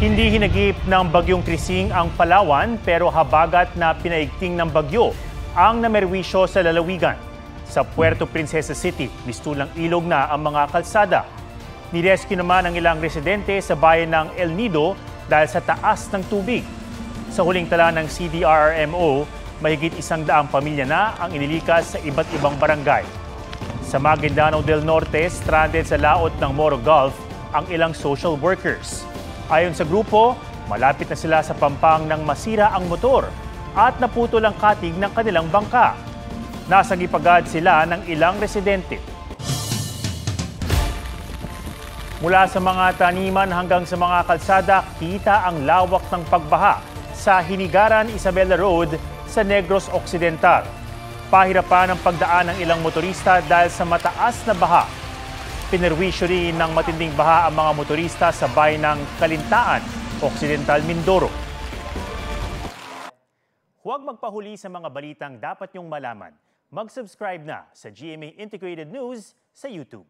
Hindi hinagip ng bagyong Krising ang Palawan pero habagat na pinaigting ng bagyo ang namerwisyo sa lalawigan. Sa Puerto Princesa City, mistulang ilog na ang mga kalsada. Nirescue naman ang ilang residente sa bayan ng El Nido dahil sa taas ng tubig. Sa huling tala ng CDRRMO, mahigit 100 pamilya na ang inilikas sa iba't ibang barangay. Sa Maguindanao del Norte, stranded sa laot ng Moro Gulf ang ilang social workers. Ayon sa grupo, malapit na sila sa pampang nang masira ang motor at naputol ang katig ng kanilang bangka. Nasagipagad sila ng ilang residente. Mula sa mga taniman hanggang sa mga kalsada, kita ang lawak ng pagbaha sa Hinigaran Isabela Road sa Negros Occidental. Pahirapan ang pagdaan ng ilang motorista dahil sa mataas na baha. Pinerwisyo rin ng matinding baha ang mga motorista sa bayan ng Kalintaan, Occidental Mindoro. Huwag magpahuli sa mga balitang dapat niyong malaman. Mag-subscribe na sa GMA Integrated News sa YouTube.